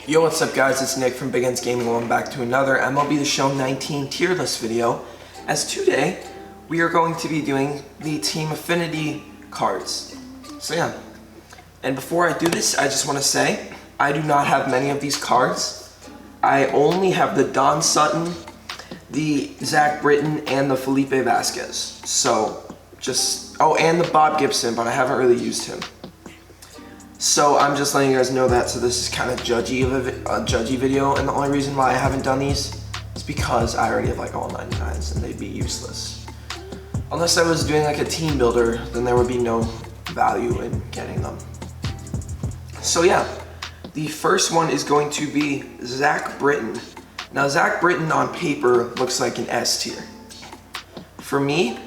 Yo, what's up guys, it's Nick from Big Ends Gaming. Welcome back to another MLB The Show 19 tier list video. As today, we are going to be doing the Team Affinity cards. So yeah, and before I do this, I just want to say, I do not have many of these cards. I only have the Don Sutton, the Zach Britton, and the Felipe Vasquez. So, and the Bob Gibson, but I haven't really used him. So I'm just letting you guys know that, so this is kind of judgy video, and the only reason why I haven't done these is because I already have like all 99s and they'd be useless. Unless I was doing like a team builder, then there would be no value in getting them. So yeah, the first one is going to be Zach Britton. Now Zach Britton on paper looks like an S tier. For me,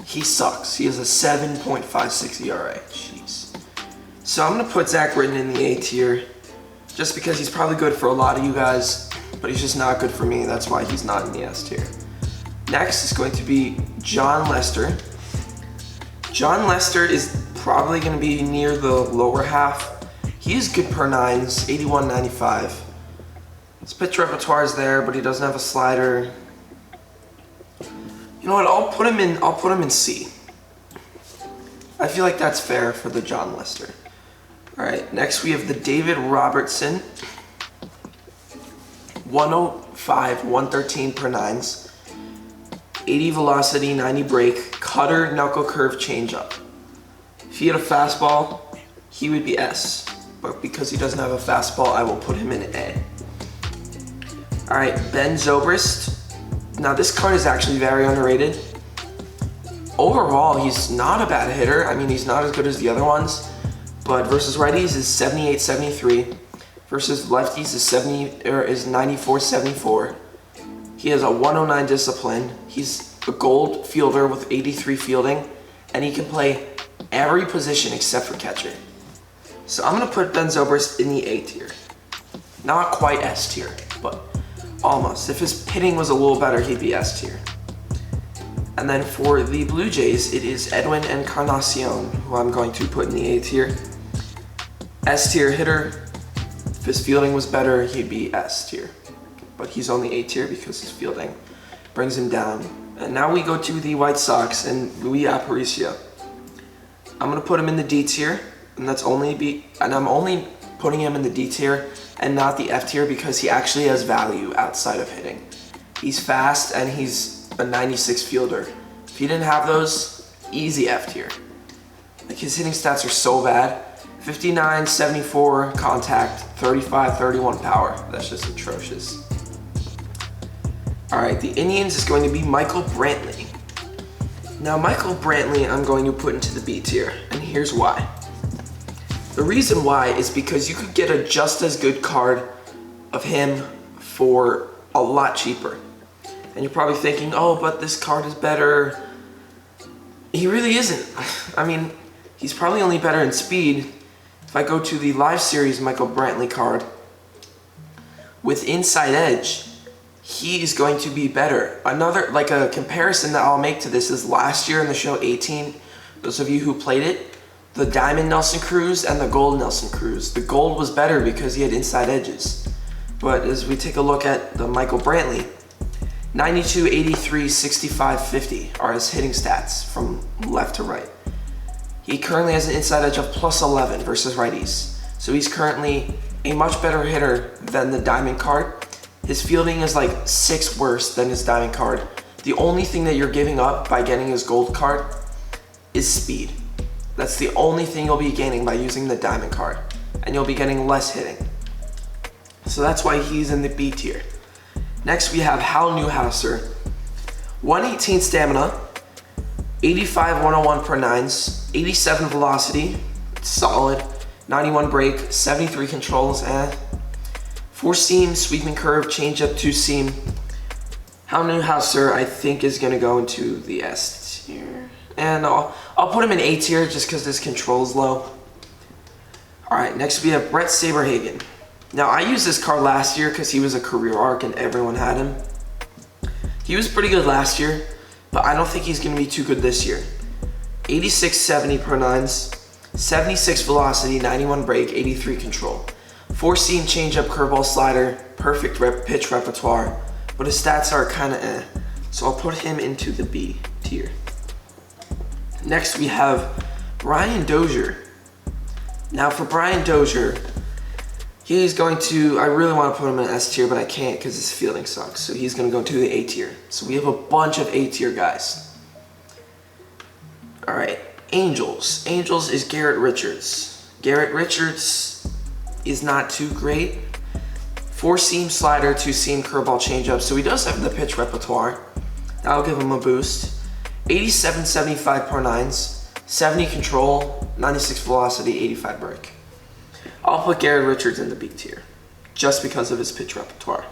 he sucks. He has a 7.56 ERA. Jeez. So I'm going to put Zach Britton in the A tier just because he's probably good for a lot of you guys, but he's just not good for me. That's why he's not in the S tier. Next is going to be Jon Lester. Jon Lester is probably going to be near the lower half. He is good per nines, 81-95. His pitch repertoire is there, but he doesn't have a slider. You know what? I'll put him in C. I feel like that's fair for the Jon Lester. All right, next we have the David Robertson. 105, 113 per nines. 80 velocity, 90 break, cutter, knuckle curve, changeup. If he had a fastball, he would be S. But because he doesn't have a fastball, I will put him in A. All right, Ben Zobrist. Now this card is actually very underrated. Overall, he's not a bad hitter. I mean, he's not as good as the other ones, but versus righties is 78-73. Versus lefties is 94-74. He has a 109 discipline. He's a gold fielder with 83 fielding, and he can play every position except for catcher. So I'm gonna put Ben Zobrist in the A tier. Not quite S tier, but almost. If his hitting was a little better, he'd be S tier. And then for the Blue Jays, it is Edwin Encarnacion, who I'm going to put in the A tier. S tier hitter. If his fielding was better, he'd be S tier. But he's only A tier because his fielding brings him down. And now we go to the White Sox and Luis Aparicio. I'm gonna put him in the D tier, and I'm only putting him in the D tier and not the F tier because he actually has value outside of hitting. He's fast and he's a 96 fielder. If he didn't have those, easy F tier. Like his hitting stats are so bad. 59, 74 contact, 35, 31 power. That's just atrocious. All right, the Indians is going to be Michael Brantley. Now Michael Brantley I'm going to put into the B tier, and here's why. The reason why is because you could get a just as good card of him for a lot cheaper. And you're probably thinking, oh, but this card is better. He really isn't. I mean, he's probably only better in speed. If I go to the Live Series Michael Brantley card, with Inside Edge, he is going to be better. Like a comparison that I'll make to this is last year in the show 18, those of you who played it, the Diamond Nelson Cruz and the Gold Nelson Cruz. The Gold was better because he had inside edges. But as we take a look at the Michael Brantley, 92, 83, 65, 50 are his hitting stats from left to right. He currently has an inside edge of plus 11 versus righties. So he's currently a much better hitter than the Diamond card. His fielding is like 6 worse than his Diamond card. The only thing that you're giving up by getting his Gold card is speed. That's the only thing you'll be gaining by using the Diamond card. And you'll be getting less hitting. So that's why he's in the B tier. Next we have Hal Newhouser. 118 stamina, 85 101 per nines, 87 velocity, solid, 91 break, 73 controls, 4 seam, sweeping curve, changeup, 2 seam. Hal Newhouser I think is gonna go into the S tier. And I'll put him in A tier just because his control is low. Alright, next we have Brett Saberhagen. Now I used this card last year because he was a career arc and everyone had him. He was pretty good last year, but I don't think he's going to be too good this year. 86-70 per nines, 76 velocity, 91 break, 83 control. 4-seam changeup, curveball, slider, perfect pitch repertoire, but his stats are kind of eh. So I'll put him into the B tier. Next we have Brian Dozier. Now for Brian Dozier, he's going to, I really want to put him in S tier, but I can't because his fielding sucks. So he's going to go to the A tier. So we have a bunch of A tier guys. All right, Angels. Angels is Garrett Richards. Garrett Richards is not too great. 4-seam slider, 2-seam curveball changeup. So he does have the pitch repertoire. That'll give him a boost. 87, 75 per nines, 70 control, 96 velocity, 85 break. I'll put Garrett Richards in the B tier, just because of his pitch repertoire.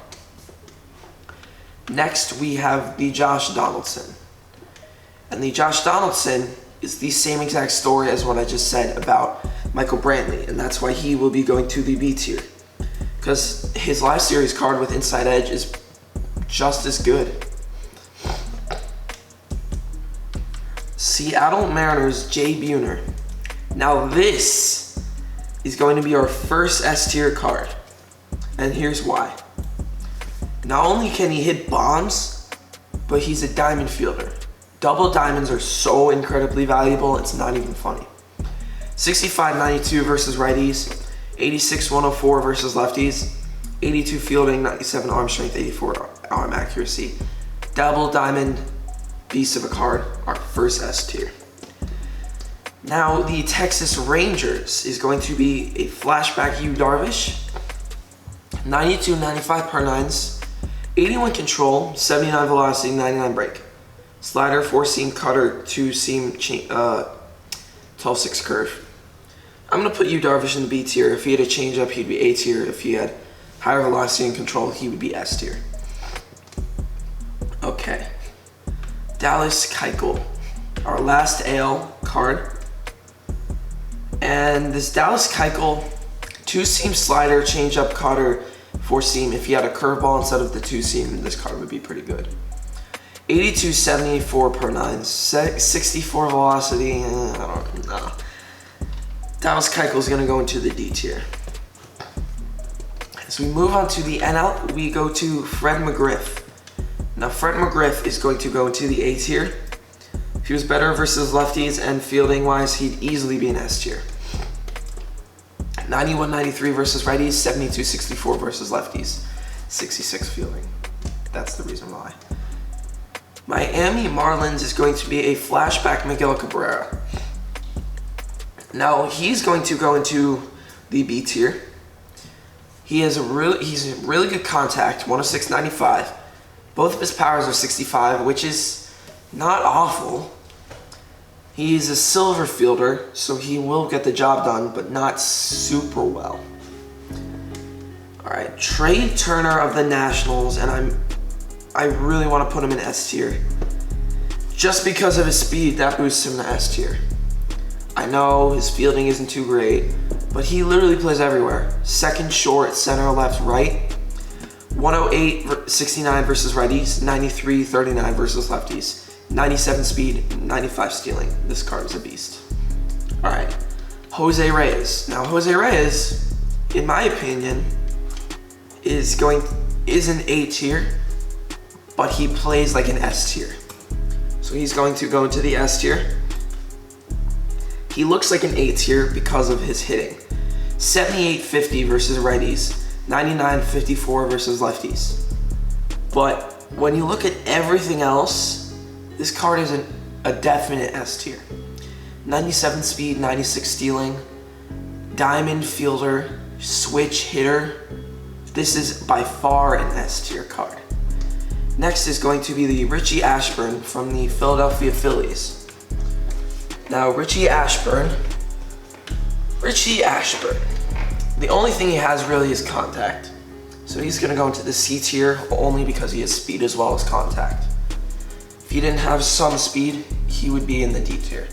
Next, we have the Josh Donaldson. And the Josh Donaldson is the same exact story as what I just said about Michael Brantley, and that's why he will be going to the B tier. Because his live series card with Inside Edge is just as good. Seattle Mariners, Jay Buhner. Now this is going to be our first S tier card, and here's why. Not only can he hit bombs, but he's a diamond fielder. Double diamonds are so incredibly valuable, it's not even funny. 65-92 versus righties, 86-104 versus lefties, 82 fielding, 97 arm strength, 84 arm accuracy. Double diamond beast of a card, our first S tier. Now the Texas Rangers is going to be a flashback Yu Darvish, 92-95 per nines, 81 control, 79 velocity, 99 break. Slider, 4-seam cutter, 2-seam 12-6 curve. I'm going to put Yu Darvish in the B tier. If he had a changeup, he'd be A tier. If he had higher velocity and control, he would be S tier. Okay. Dallas Keuchel, our last AL card. And this Dallas Keuchel, 2-seam slider, changeup, cutter, 4-seam. If he had a curveball instead of the 2-seam, this card would be pretty good. 82-74 per nines, 64 velocity, I don't know. Dallas Keuchel is going to go into the D tier. As we move on to the NL, we go to Fred McGriff. Now Fred McGriff is going to go into the A tier. If he was better versus lefties and fielding wise, he'd easily be an S tier. 91-93 versus righties, 72-64 versus lefties, 66 fielding. That's the reason why. Miami Marlins is going to be a flashback Miguel Cabrera. Now he's going to go into the B tier. He's a really good contact, 106-95. Both of his powers are 65, which is not awful. He's a silver fielder, so he will get the job done, but not super well. All right, Trey Turner of the Nationals, and I really want to put him in S tier. Just because of his speed, that boosts him to S tier. I know his fielding isn't too great, but he literally plays everywhere. Second, short, center, left, right. 108-69 versus righties, 93-39 versus lefties, 97 speed, 95 stealing. This card is a beast. All right, Jose Reyes. Now Jose Reyes, in my opinion, is an A tier, but he plays like an S tier. So he's going to go into the S tier. He looks like an A tier because of his hitting. 78-50 versus righties, 99-54 versus lefties. But when you look at everything else, this card is a definite S tier. 97 speed, 96 stealing, diamond fielder, switch hitter. This is by far an S tier card. Next is going to be the Richie Ashburn from the Philadelphia Phillies. Now Richie Ashburn, the only thing he has really is contact. So he's gonna go into the C tier only because he has speed as well as contact. If he didn't have some speed, he would be in the D tier.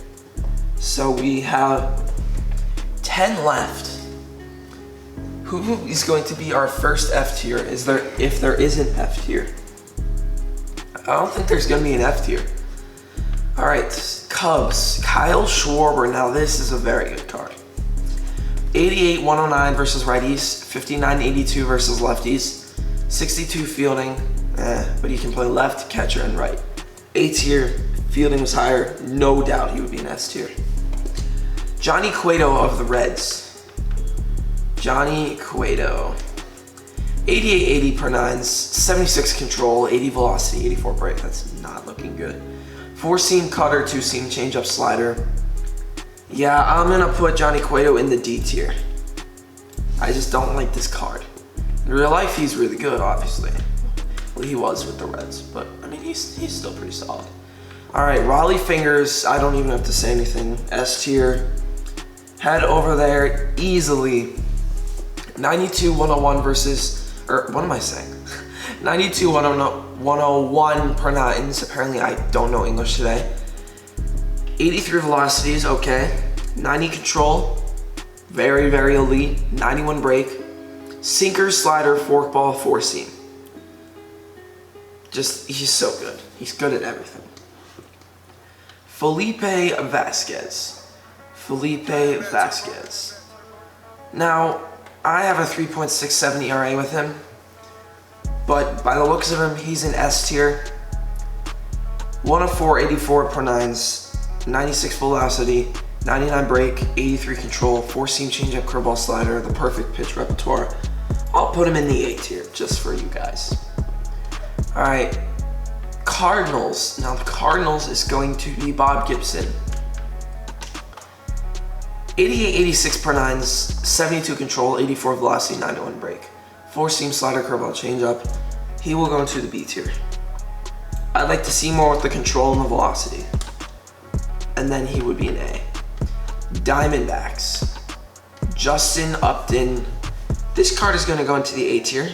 So we have 10 left. Who is going to be our first F tier? If there is an F tier? I don't think there's gonna be an F tier. All right, Cubs, Kyle Schwarber. Now this is a very good card. 88, 109 versus righties. 59, 82 versus lefties. 62 fielding, but he can play left, catcher, and right. A tier, fielding was higher. No doubt he would be an S tier. Johnny Cueto of the Reds. Johnny Cueto. 88, 80 per nines, 76 control, 80 velocity, 84 break. That's not looking good. 4-seam cutter, 2-seam changeup slider. Yeah, I'm gonna put Johnny Cueto in the D tier. I just don't like this card. In real life, he's really good, obviously. Well, he was with the Reds, but I mean, he's still pretty solid. All right, Raleigh Fingers. I don't even have to say anything. S tier. Head over there easily. 92, 101 versus, or what am I saying? 92, 101 per nines. Apparently, I don't know English today. 83 velocities, okay. 90 control, very, very elite. 91 break. Sinker, slider, forkball, 4-seam. Just, he's so good. He's good at everything. Felipe Vasquez. Felipe Vasquez. Now, I have a 3.67 ERA with him, but by the looks of him, he's an S tier. 104, 84 per nines, 96 velocity, 99 break, 83 control, 4-seam changeup, curveball, slider, the perfect pitch repertoire. I'll put him in the A tier just for you guys. All right, Cardinals. Now the Cardinals is going to be Bob Gibson. 88, 86 per nines, 72 control, 84 velocity, 91 break. 4-seam slider, curveball, changeup. He will go into the B tier. I'd like to see more with the control and the velocity. And then he would be an A. Diamondbacks. Justin Upton. This card is going to go into the A tier.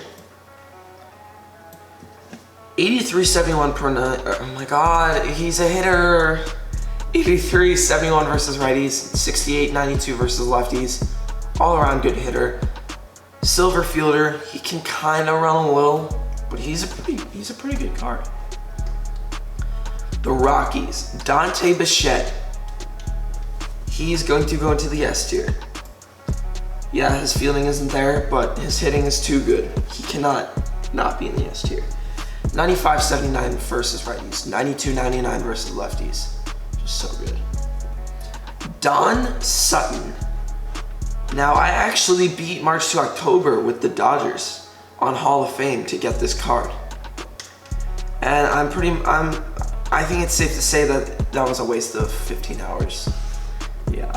83, 71 per nine. Oh my god, he's a hitter. 83, 71 versus righties, 68, 92 versus lefties. All around good hitter. Silver fielder, he can kind of run a little, but he's a pretty good card. The Rockies, Dante Bichette. He's going to go into the S tier. Yeah, his fielding isn't there, but his hitting is too good. He cannot not be in the S tier. 95, 79 versus righties, 92, 99 versus lefties. So good. Don Sutton. Now, I actually beat March to October with the Dodgers on Hall of Fame to get this card. And I think it's safe to say that that was a waste of 15 hours. Yeah,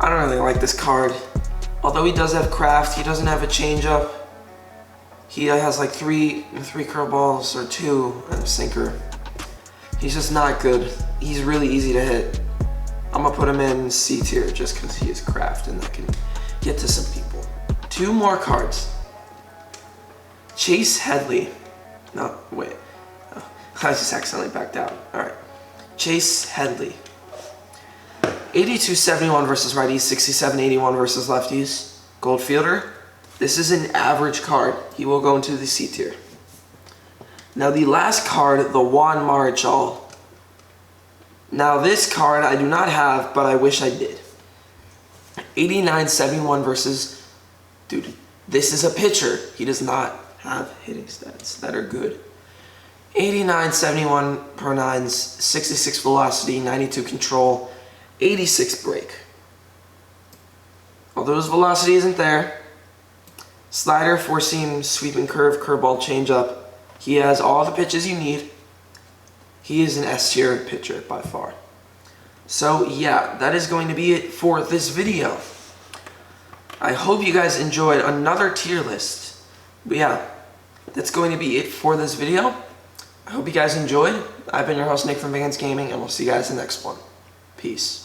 I don't really like this card. Although he does have craft, he doesn't have a changeup. He has like three curveballs or 2 and a sinker. He's just not good. He's really easy to hit. I'm gonna put him in C tier just because he has craft and that can get to some people. 2 more cards. Chase Headley. No, wait. Oh, I just accidentally backed out. All right. Chase Headley. 82, 71 versus righties, 67, 81 versus lefties. Gold fielder. This is an average card. He will go into the C tier. Now the last card, the Juan Marichal. Now this card I do not have, but I wish I did. 89, 71 versus, dude, this is a pitcher. He does not have hitting stats that are good. 89, 71 per nines, 66 velocity, 92 control, 86 break. Although his velocity isn't there, slider, 4-seam, sweeping curve, curveball, changeup. He has all the pitches you need. He is an S tier pitcher by far. So yeah, that is going to be it for this video. I hope you guys enjoyed another tier list. But yeah, that's going to be it for this video. I hope you guys enjoyed. I've been your host, Nick from Vans Gaming, and we'll see you guys in the next one. Peace.